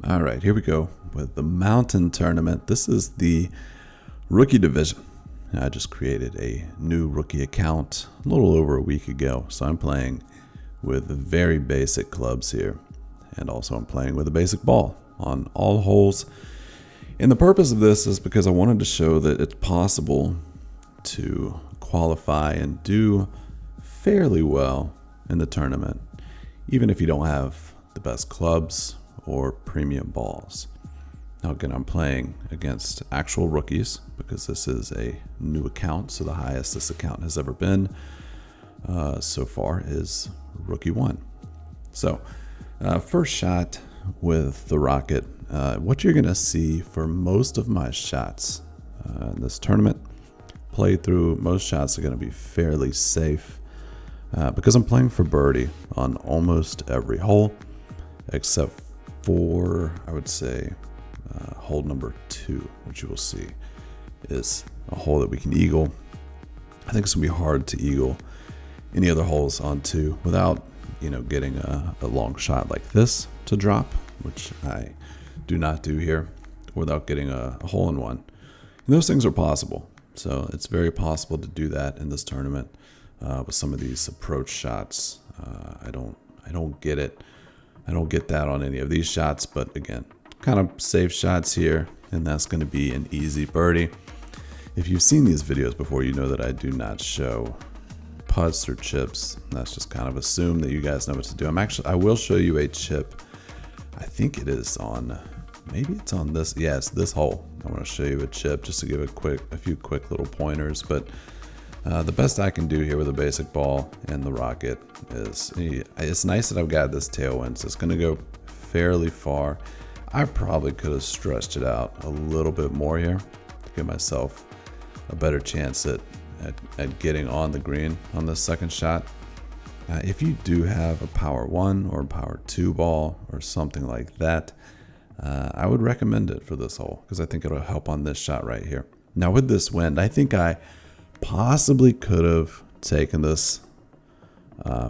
All right, here we go with the Mountain Tournament. This is the rookie division. I just created a new rookie account a little over a week ago, so I'm playing with very basic clubs here, and also I'm playing with a basic ball on all holes. And the purpose of this is because I wanted to show that it's possible to qualify and do fairly well in the tournament, even if you don't have the best clubs or premium balls. Now again, I'm playing against actual rookies because this is a new account, so the highest this account has ever been so far is Rookie 1. So first shot with the rocket. What you're going to see for most of my shots in this tournament, playthrough, most shots are going to be fairly safe because I'm playing for birdie on almost every hole, except for, I would say, hole number 2, which you will see is a hole that we can eagle. I think it's going to be hard to eagle any other holes on 2 without, getting a long shot like this to drop, which I do not do here, without getting a hole in one. And those things are possible. So it's very possible to do that in this tournament with some of these approach shots. I don't get it. I don't get that on any of these shots, but again, kind of safe shots here, and that's going to be an easy birdie. If you've seen these videos before, you know that I do not show putts or chips. That's just kind of assume that you guys know what to do. I will show you a chip. I think it is on, maybe it's on this. Yeah, it's this hole. I want to show you a chip just to give a few quick little pointers, but the best I can do here with a basic ball and the rocket is, it's nice that I've got this tailwind, so it's going to go fairly far. I probably could have stretched it out a little bit more here to give myself a better chance at getting on the green on this second shot. If you do have a power 1 or power 2 ball or something like that, I would recommend it for this hole because I think it'll help on this shot right here. Now with this wind, I think I possibly could have taken this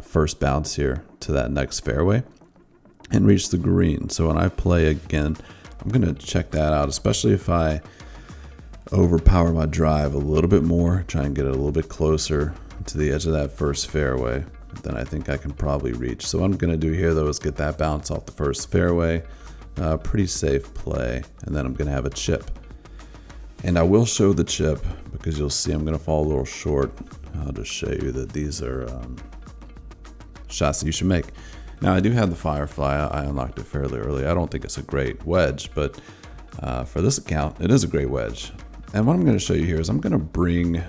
first bounce here to that next fairway and reached the green. So when I play again, I'm going to check that out, especially if I overpower my drive a little bit more, try and get it a little bit closer to the edge of that first fairway, then I think I can probably reach. So what I'm going to do here though is get that bounce off the first fairway, pretty safe play, and then I'm going to have a chip. And I will show the chip because you'll see I'm going to fall a little short. I'll just show you that these are shots that you should make. Now I do have the Firefly. I unlocked it fairly early. I don't think it's a great wedge, but for this account, it is a great wedge. And what I'm going to show you here is I'm going to bring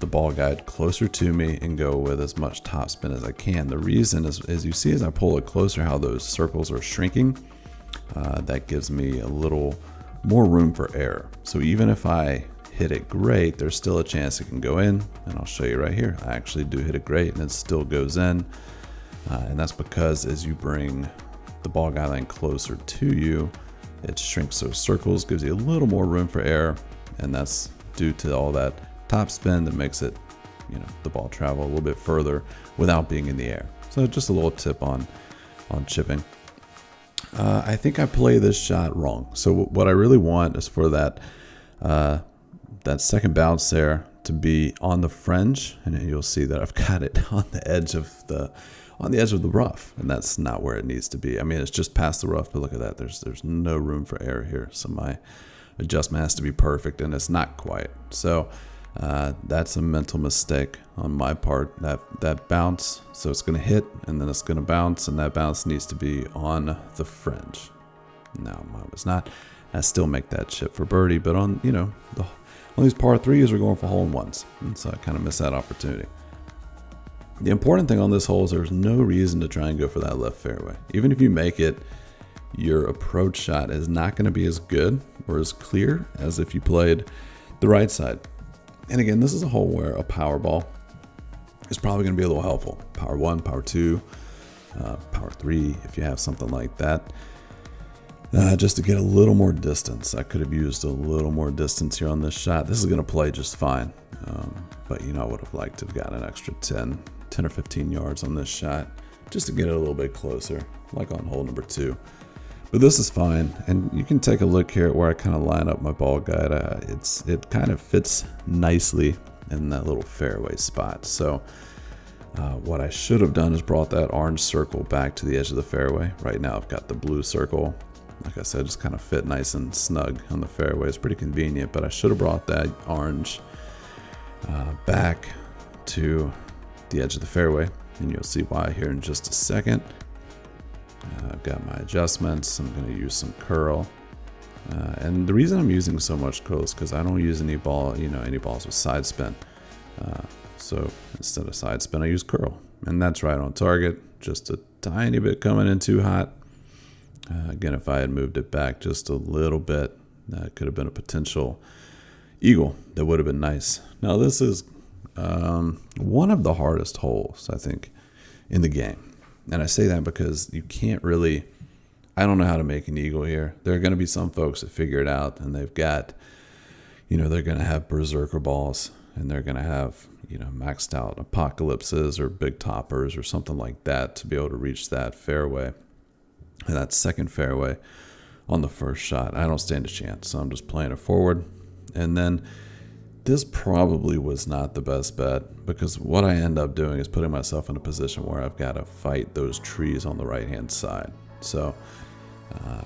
the ball guide closer to me and go with as much topspin as I can. The reason is, as you see as I pull it closer, how those circles are shrinking. That gives me a little more room for error. So even if I hit it great, there's still a chance it can go in, and I'll show you right here. I actually do hit it great and it still goes in, and that's because as you bring the ball guide line closer to you, it shrinks those circles, gives you a little more room for error, and that's due to all that top spin that makes it, the ball travel a little bit further without being in the air. So just a little tip on chipping. I think I play this shot wrong. So what I really want is for that second bounce there to be on the fringe, and you'll see that I've got it on the edge of the rough, and that's not where it needs to be. I mean, it's just past the rough, but look at that. There's no room for error here. So my adjustment has to be perfect, and it's not quite. So that's a mental mistake on my part. That bounce, so it's going to hit, and then it's going to bounce, and that bounce needs to be on the fringe. No, mine was not. I still make that chip for birdie, but on on these par 3s, we're going for hole in ones, and so I kind of missed that opportunity. The important thing on this hole is there's no reason to try and go for that left fairway. Even if you make it, your approach shot is not going to be as good or as clear as if you played the right side. And again, this is a hole where a power ball is probably going to be a little helpful. Power 1, power 2, power 3, if you have something like that. Just to get a little more distance. I could have used a little more distance here on this shot. This is going to play just fine. But I would have liked to have gotten an extra 10 or 15 yards on this shot just to get it a little bit closer, like on hole number 2. But this is fine, and you can take a look here at where I kind of line up my ball guide. It kind of fits nicely in that little fairway spot. So what I should have done is brought that orange circle back to the edge of the fairway. Right now I've got the blue circle. Like I said, just kind of fit nice and snug on the fairway. It's pretty convenient, but I should have brought that orange back to the edge of the fairway, and you'll see why here in just a second. I've got my adjustments. I'm going to use some curl, and the reason I'm using so much curl is because I don't use any balls with side spin. So instead of side spin, I use curl, and that's right on target. Just a tiny bit coming in too hot. Again, if I had moved it back just a little bit, that could have been a potential eagle. That would have been nice. Now this is one of the hardest holes, I think, in the game. And I say that because you can't really, I don't know how to make an eagle here. There are going to be some folks that figure it out, and they've got, they're going to have berserker balls, and they're going to have, maxed out apocalypses or big toppers or something like that to be able to reach that fairway and that second fairway on the first shot. I don't stand a chance, so I'm just playing it forward. And then this probably was not the best bet, because what I end up doing is putting myself in a position where I've got to fight those trees on the right-hand side. So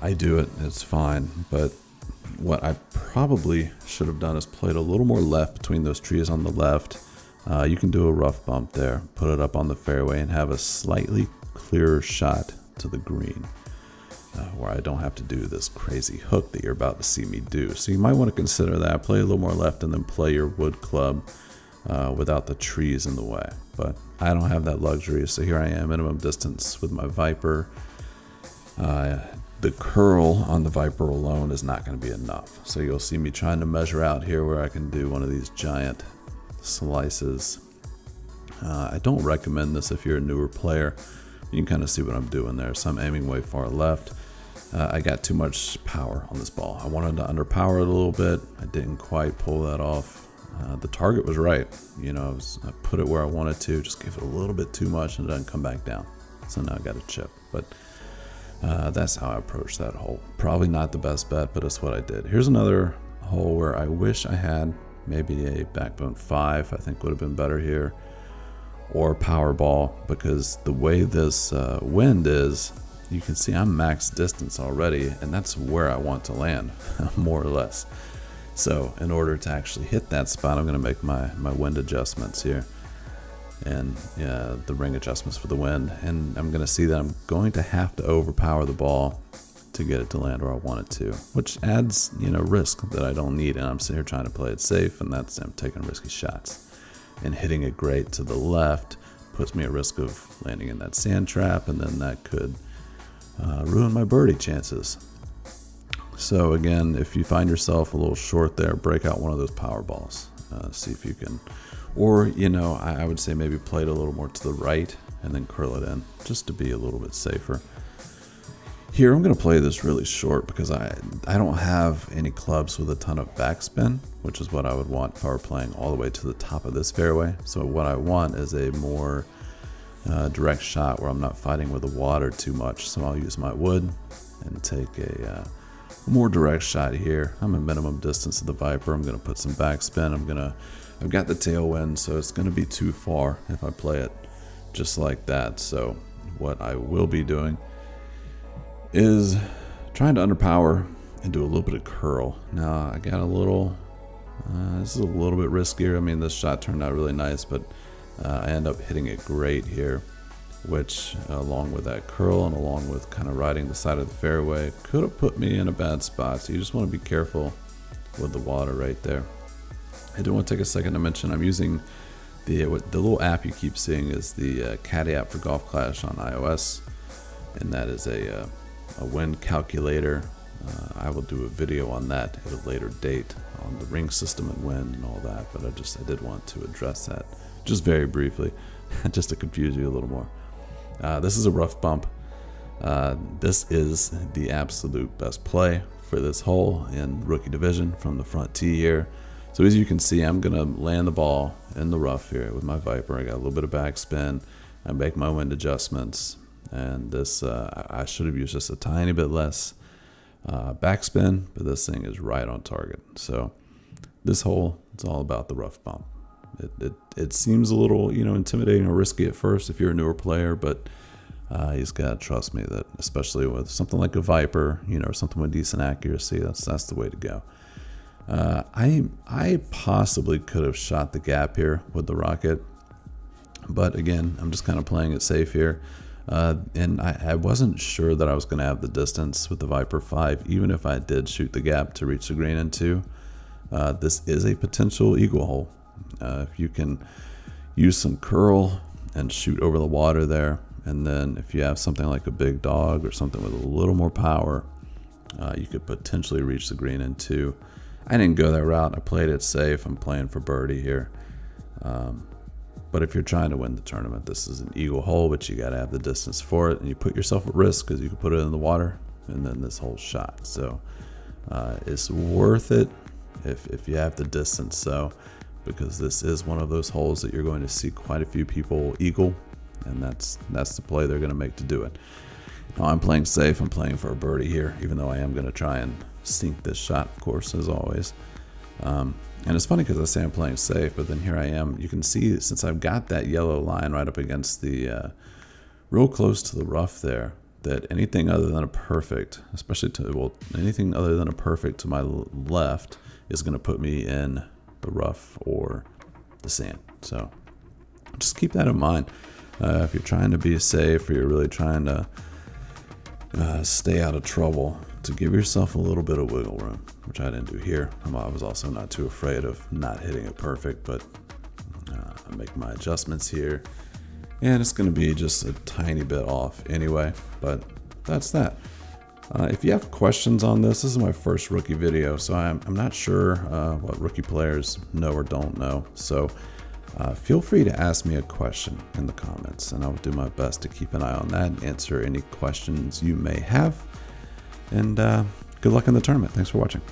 I do it, it's fine, but what I probably should have done is played a little more left between those trees on the left. You can do a rough bump there, put it up on the fairway, and have a slightly clearer shot to the green, where I don't have to do this crazy hook that you're about to see me do. So you might want to consider that. Play a little more left and then play your wood club without the trees in the way. But I don't have that luxury, so here I am, minimum distance with my Viper. The curl on the Viper alone is not going to be enough. So you'll see me trying to measure out here where I can do one of these giant slices. I don't recommend this if you're a newer player. You can kind of see what I'm doing there. So I'm aiming way far left. I got too much power on this ball. I wanted to underpower it a little bit. I didn't quite pull that off. The target was right. I put it where I wanted to, just gave it a little bit too much and it doesn't come back down. So now I got a chip. But that's how I approached that hole. Probably not the best bet, but it's what I did. Here's another hole where I wish I had maybe a backbone 5. I think would have been better here. Or power ball, because the way this wind is, you can see I'm max distance already, and that's where I want to land, more or less. So in order to actually hit that spot, I'm going to make my wind adjustments here, and the ring adjustments for the wind, and I'm going to see that I'm going to have to overpower the ball to get it to land where I want it to, which adds risk that I don't need, and I'm sitting here trying to play it safe, and that's I'm taking risky shots. And hitting it great to the left puts me at risk of landing in that sand trap, and then that could ruin my birdie chances. So again, if you find yourself a little short there, break out one of those power balls. See if you can, or I would say maybe play it a little more to the right and then curl it in, just to be a little bit safer. Here I'm going to play this really short because I don't have any clubs with a ton of backspin, which is what I would want if I were playing all the way to the top of this fairway. So what I want is a more direct shot where I'm not fighting with the water too much. So I'll use my wood and take a more direct shot here. I'm a minimum distance of the Viper. I'm going to put some backspin. I've got the tailwind, so it's going to be too far if I play it just like that. So what I will be doing is trying to underpower and do a little bit of curl. Now I got a little, this is a little bit riskier. I mean, this shot turned out really nice, but I end up hitting it great here, which along with that curl and along with kind of riding the side of the fairway could have put me in a bad spot. So you just want to be careful with the water right there. I do want to take a second to mention I'm using the little app you keep seeing is the Caddy app for Golf Clash on iOS, and that is a wind calculator. I will do a video on that at a later date on the ring system and wind and all that, but I did want to address that just very briefly, just to confuse you a little more. This is a rough bump. This is the absolute best play for this hole in rookie division from the front tee here. So as you can see, I'm gonna land the ball in the rough here with my Viper. I got a little bit of backspin. I make my wind adjustments. And this, I should have used just a tiny bit less backspin, but this thing is right on target. So this hole, it's all about the rough bump. It seems a little, intimidating or risky at first if you're a newer player, but you just gotta trust me that, especially with something like a Viper, or something with decent accuracy, that's the way to go. I possibly could have shot the gap here with the rocket, but again, I'm just kind of playing it safe here. And I wasn't sure that I was going to have the distance with the Viper 5, even if I did shoot the gap to reach the green in 2. This is a potential eagle hole. If you can use some curl and shoot over the water there, and then if you have something like a big dog or something with a little more power, you could potentially reach the green in 2. I didn't go that route. I played it safe. I'm playing for birdie here. But if you're trying to win the tournament, this is an eagle hole, but you got to have the distance for it, and you put yourself at risk because you can put it in the water and then this whole shot. So it's worth it if you have the distance. So because this is one of those holes that you're going to see quite a few people eagle, and that's the play they're going to make to do it. Now I'm playing safe. I'm playing for a birdie here, even though I am going to try and sink this shot, of course, as always. And it's funny because I say I'm playing safe, but then here I am. You can see, since I've got that yellow line right up against the, real close to the rough there, that anything other than a perfect, anything other than a perfect to my left is going to put me in the rough or the sand. So just keep that in mind. If you're trying to be safe, or you're really trying to stay out of trouble, to give yourself a little bit of wiggle room, which I didn't do here. I was also not too afraid of not hitting it perfect, but I make my adjustments here, and it's going to be just a tiny bit off anyway, but that's that. If you have questions on this is my first rookie video, so I'm not sure what rookie players know or don't know, so feel free to ask me a question in the comments, and I will do my best to keep an eye on that and answer any questions you may have. And good luck in the tournament. Thanks for watching.